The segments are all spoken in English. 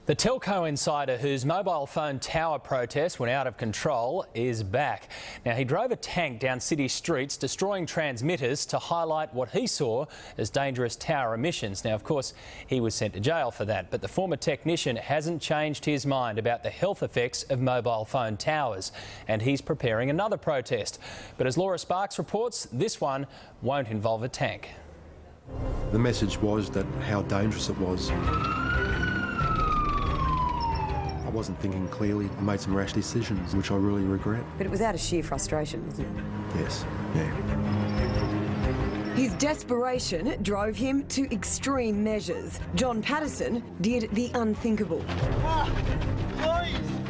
The telco insider whose mobile phone tower protest went out of control is back. Now, he drove a tank down city streets, destroying transmitters to highlight what he saw as dangerous tower emissions. Now, of course, he was sent to jail for that, but the former technician hasn't changed his mind about the health effects of mobile phone towers, and he's preparing another protest. But as Laura Sparks reports, this one won't involve a tank. The message was that how dangerous it was. I wasn't thinking clearly. I made some rash decisions, which I really regret. But it was out of sheer frustration, wasn't it? Yes, yeah. His desperation drove him to extreme measures. John Patterson did the unthinkable.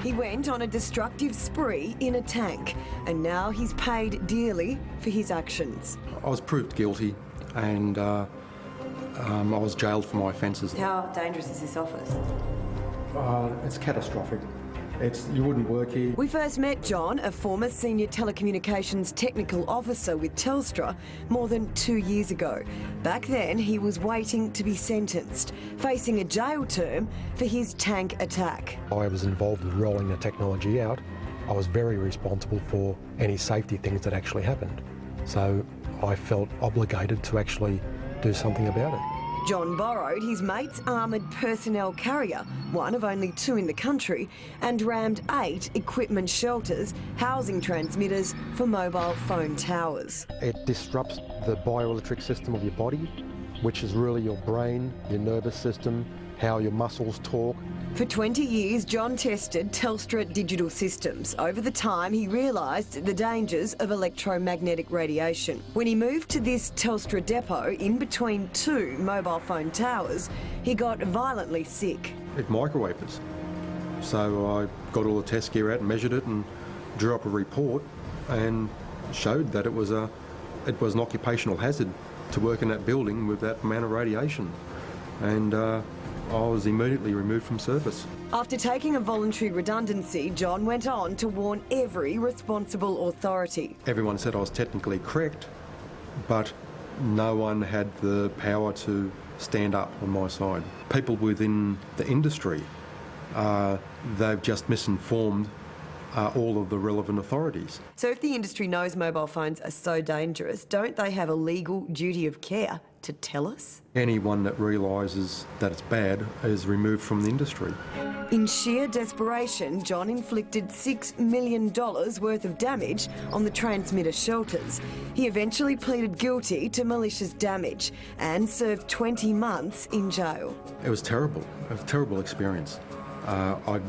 He went on a destructive spree in a tank, and now he's paid dearly for his actions. I was proved guilty, and I was jailed for my offences. How dangerous is this office? It's catastrophic. You wouldn't work here. We first met John, a former senior telecommunications technical officer with Telstra, more than 2 years ago. Back then, he was waiting to be sentenced, facing a jail term for his tank attack. I was involved in rolling the technology out. I was very responsible for any safety things that actually happened. So I felt obligated to actually do something about it. John borrowed his mate's armoured personnel carrier, one of only 2 in the country, and rammed 8 equipment shelters housing transmitters for mobile phone towers. It disrupts the bioelectric system of your body, which is really your brain, your nervous system, how your muscles talk. For 20 years, John tested Telstra digital systems. Over the time, he realised the dangers of electromagnetic radiation. When he moved to this Telstra depot in between 2 mobile phone towers, he got violently sick. It microwaved us. So I got all the test gear out and measured it and drew up a report and showed that it was an occupational hazard to work in that building with that amount of radiation. And I was immediately removed from service. After taking a voluntary redundancy, John went on to warn every responsible authority. Everyone said I was technically correct, but no one had the power to stand up on my side. People within the industry, they've just misinformed all of the relevant authorities. So if the industry knows mobile phones are so dangerous, don't they have a legal duty of care to tell us? Anyone that realises that it's bad is removed from the industry. In sheer desperation, John inflicted $6 million worth of damage on the transmitter shelters. He eventually pleaded guilty to malicious damage and served 20 months in jail. It was terrible. It was a terrible experience. I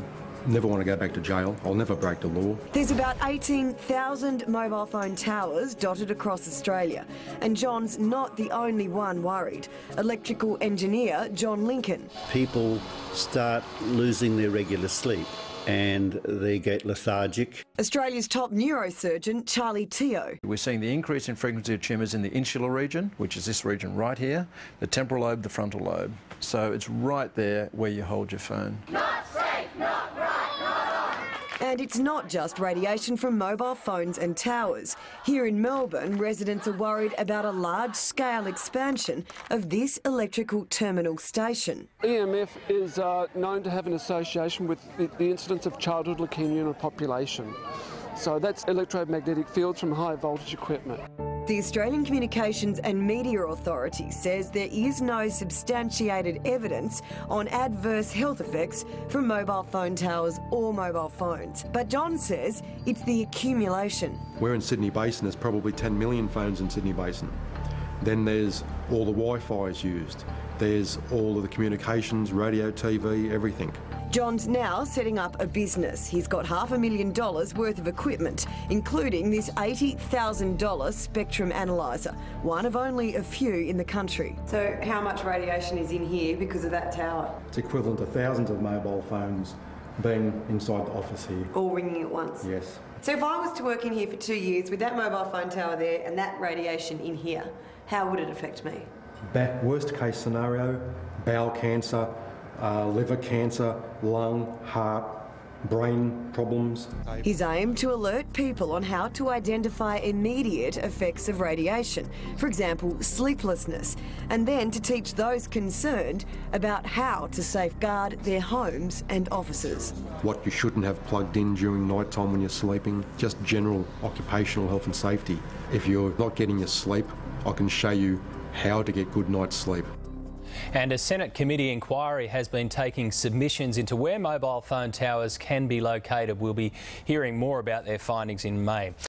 never want to go back to jail. I'll never break the law. There's about 18,000 mobile phone towers dotted across Australia, and John's not the only one worried. Electrical engineer John Lincoln. People start losing their regular sleep and they get lethargic. Australia's top neurosurgeon Charlie Teo. We're seeing the increase in frequency of tumours in the insular region, which is this region right here, the temporal lobe, the frontal lobe. So it's right there where you hold your phone. Not safe, not right, not on. And it's not just radiation from mobile phones and towers. Here in Melbourne, residents are worried about a large-scale expansion of this electrical terminal station. EMF is known to have an association with the incidence of childhood leukemia in a population. So that's electromagnetic fields from high voltage equipment. The Australian Communications and Media Authority says there is no substantiated evidence on adverse health effects from mobile phone towers or mobile phones. But John says it's the accumulation. We're in Sydney Basin, there's probably 10 million phones in Sydney Basin. Then there's all the Wi-Fi is used. There's all of the communications, radio, TV, everything. John's now setting up a business. He's got $500,000 worth of equipment, including this $80,000 spectrum analyzer, one of only a few in the country. So how much radiation is in here because of that tower? It's equivalent to thousands of mobile phones being inside the office here. All ringing at once? Yes. So if I was to work in here for 2 years with that mobile phone tower there and that radiation in here, how would it affect me? Worst case scenario, bowel cancer, liver cancer, lung, heart, brain problems. His aim to alert people on how to identify immediate effects of radiation, for example, sleeplessness, and then to teach those concerned about how to safeguard their homes and offices. What you shouldn't have plugged in during night time when you're sleeping, just general occupational health and safety. If you're not getting your sleep, I can show you how to get good night's sleep. And a Senate committee inquiry has been taking submissions into where mobile phone towers can be located. We'll be hearing more about their findings in May.